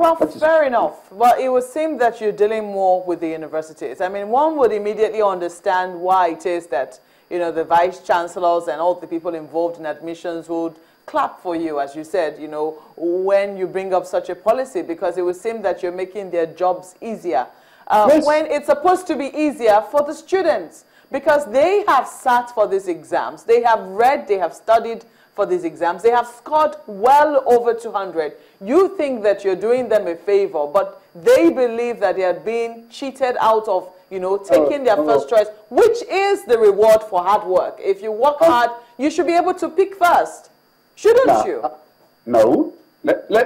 Prof, fair enough. Well, it would seem that you're dealing more with the universities. I mean, one would immediately understand why it is that, you know, the vice chancellors and all the people involved in admissions would clap for you, as you said, you know, when you bring up such a policy, because it would seem that you're making their jobs easier. Yes. When it's supposed to be easier for the students, because they have sat for these exams, they have read, they have studied for these exams, they have scored well over 200. You think that you're doing them a favor, but they believe that they are being cheated out of, you know, taking their first choice, which is the reward for hard work. If you work hard, you should be able to pick first, shouldn't you? No.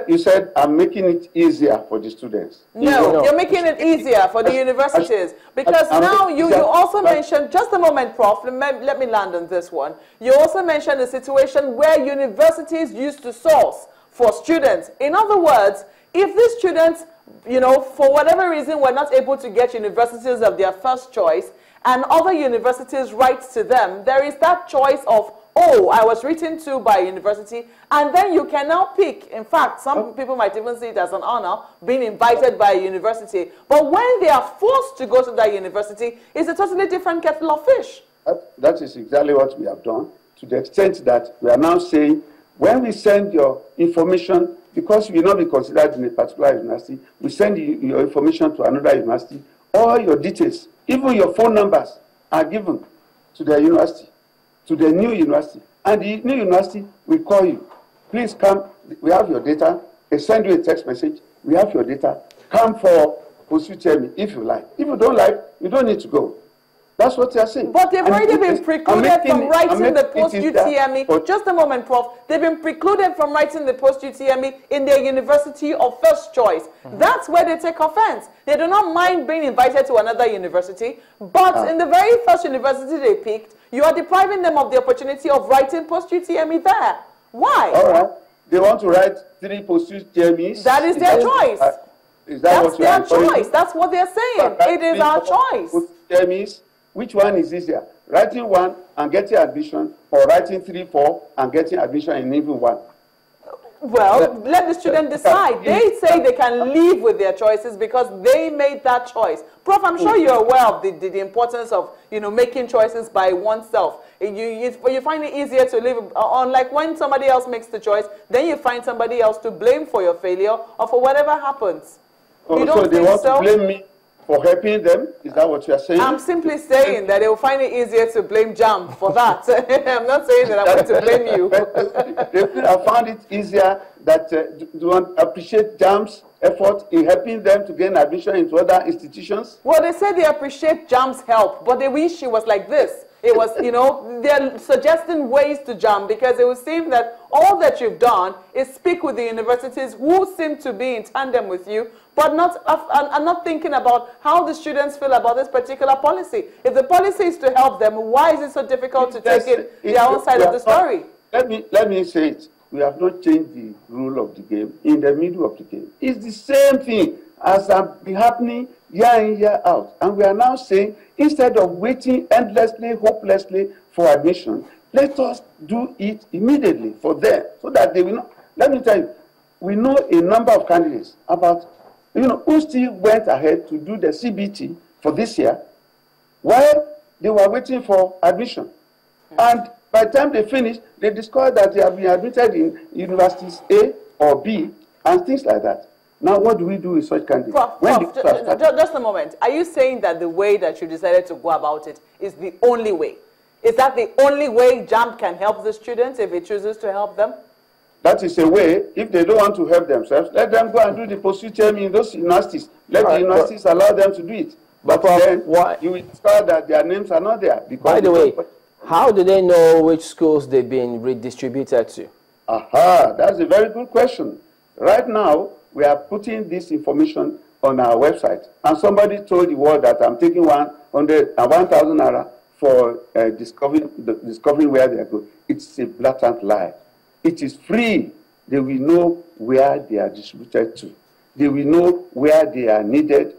You said I'm making it easier for the students. No, you're making it easier for the universities. Because now you also mentioned, just a moment, Prof, let me land on this one. You also mentioned a situation where universities used to source for students. In other words, if these students, you know, for whatever reason were not able to get universities of their first choice, and other universities write to them, there is that choice of, oh, I was written to by a university, and then you can now pick. In fact, some people might even see it as an honor, being invited by a university. But when they are forced to go to that university, it's a totally different kettle of fish. That is exactly what we have done, to the extent that we are now saying, when we send your information, because you will not be considered in a particular university, we send your information to another university, all your details, even your phone numbers are given to the university, to the new university. And the new university will call you. Please come, we have your data. They send you a text message, we have your data. Come for post-UTME if you like. If you don't like, you don't need to go. That's what they are saying. But they've already been precluded from writing the post-UTME. Just a moment, Prof. They've been precluded from writing the post-UTME in their university of first choice. That's where they take offense. They do not mind being invited to another university, but in the very first university they picked, you are depriving them of the opportunity of writing post-UTME there. Why? All right. They want to write 3 post-UTMEs. That is their choice. That's their choice. That's what they're saying. It is our choice. Post-UTMEs. Which one is easier? Writing 1 and getting admission, or writing 3, 4 and getting admission in even 1? Well, let the student decide. They say they can live with their choices because they made that choice. Prof, I'm sure you're aware of the importance of, you know, making choices by oneself. You find it easier to live, unlike when somebody else makes the choice, then you find somebody else to blame for your failure or for whatever happens. Oh, so they want to blame me for helping them? Is that what you are saying? I'm simply saying that they will find it easier to blame JAMB for that. I'm not saying that I'm going to blame you. They have found it easier that to appreciate JAMB's effort in helping them to gain admission into other institutions? Well, they said they appreciate JAMB's help, but they wish it was like this. It was, you know, they're suggesting ways to JAMB because it would seem that all that you've done is speak with the universities who seem to be in tandem with you, but not thinking about how the students feel about this particular policy. If the policy is to help them, why is it so difficult to take it their own side of the story? Let me say it. We have not changed the rule of the game in the middle of the game. It's the same thing as has been happening year in, year out. And we are now saying, instead of waiting endlessly, hopelessly for admission, let us do it immediately for them so that they will not. Let me tell you, we know a number of candidates about, you know, who still went ahead to do the CBT for this year while they were waiting for admission. And by the time they finished, they discovered that they have been admitted in universities A or B and things like that. Now, what do we do with such candidates? Prof, just a moment. Are you saying that the way that you decided to go about it is the only way? Is that the only way JAMB can help the students if it chooses to help them? That is a way. If they don't want to help themselves, let them go and do the post-UTME in those universities. Let the universities allow them to do it. But then you will discover that their names are not there. Because by the way, how do they know which schools they've been redistributed to? Aha, that's a very good question. Right now, we are putting this information on our website. And somebody told the world that I'm taking 1,000 naira for discovering where they are going. It's a blatant lie. It is free. They will know where they are distributed to. They will know where they are needed.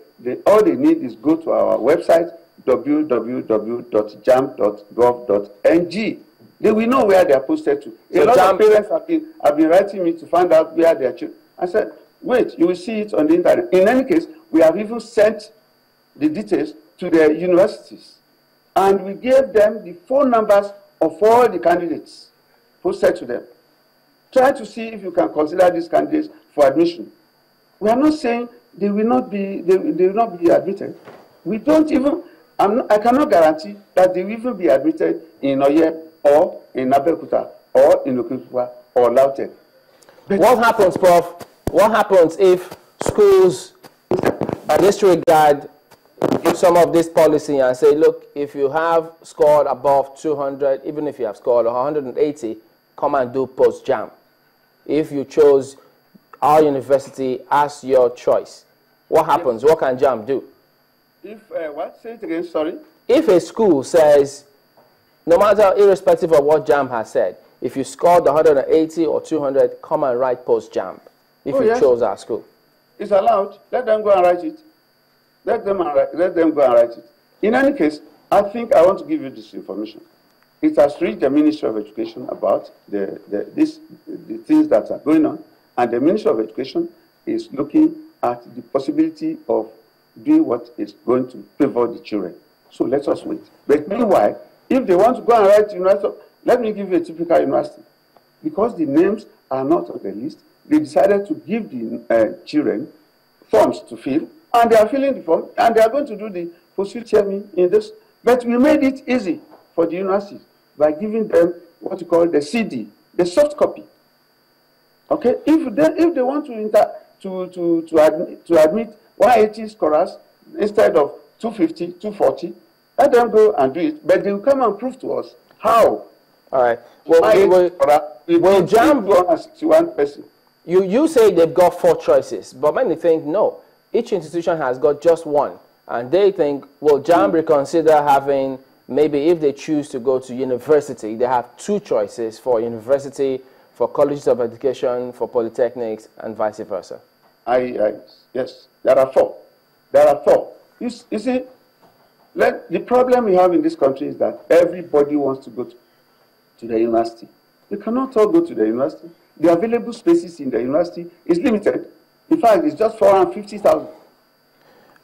All they need is go to our website, www.jamb.gov.ng. They will know where they are posted to. A lot of parents have been writing me to find out where their children. I said, Wait, you will see it on the internet. In any case, we have even sent the details to the universities. And we gave them the phone numbers of all the candidates posted to them. Try to see if you can consider these candidates for admission. We are not saying they will not be admitted. We don't even, I cannot guarantee that they will even be admitted in Oye or in Abeokuta or in Okinawa or Lautech. What happens, Prof? What happens if schools disregard some of this policy and say, look, if you have scored above 200, even if you have scored 180, come and do post-JAMB. If you chose our university as your choice, what happens? Yes. What can JAMB do? If, what? Say it again, sorry. If a school says, no matter, irrespective of what JAMB has said, if you scored 180 or 200, come and write post-JAMB, if you chose our school. It's allowed. Let them go and write it. Let them go and write it. In any case, I think I want to give you this information. It has reached the Ministry of Education about the things that are going on, and the Ministry of Education is looking at the possibility of doing what is going to favor the children. So let us wait. But meanwhile, if they want to go and write university, let me give you a typical university. Because the names are not on the list, they decided to give the children forms to fill, and they are filling the form, and they are going to do the pursuit chairman in this. But we made it easy for the universities by giving them what you call the CD, the soft copy. Okay, if they want to admit 180 scorers instead of 250, 240, let them go and do it. But they will come and prove to us how. All right. Well, JAMB 161 person. You say they've got 4 choices, but many think no. Each institution has got just one, and they think, well, JAMB reconsider having, maybe if they choose to go to university, they have 2 choices for university, for colleges of education, for polytechnics, and vice versa. Yes, there are 4. There are 4. You see, the problem we have in this country is that everybody wants to go to the university. You cannot all go to the university. The available spaces in the university is limited. In fact, it's just 450,000.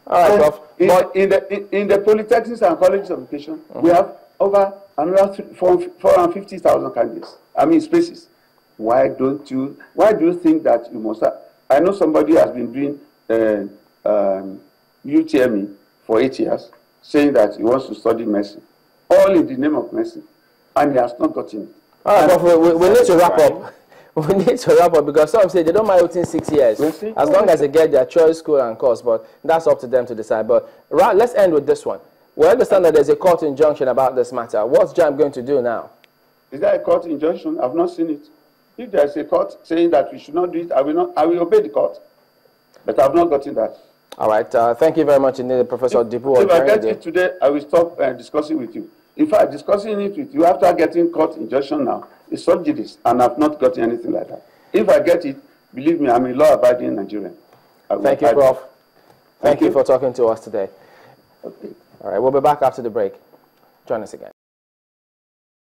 All right, Prof. In the polytechnics and colleges of education, we have over another 450,000 candidates. I mean, spaces. Why do you think that you must have? I know somebody has been doing UTME for 8 years, saying that he wants to study medicine, all in the name of medicine, and he has not gotten it. All right, Prof, we need to wrap up. We need to wrap up because some say they don't mind within 6 years, as long as they get their choice, school, and course. But that's up to them to decide. But let's end with this one. We understand that there's a court injunction about this matter. What's JAMB going to do now? Is there a court injunction? I've not seen it. If there's a court saying that we should not do it, I will obey the court. But I've not gotten that. All right. Thank you very much indeed, Professor Dibu Ojerinde. If I get it today, I will stop discussing with you. In fact, discussing it with you after getting court injunction now is subjudice, and I've not gotten anything like that. If I get it, believe me, I'm a law-abiding Nigerian. Thank you, Prof. Thank you for talking to us today. Okay. All right, we'll be back after the break. Join us again.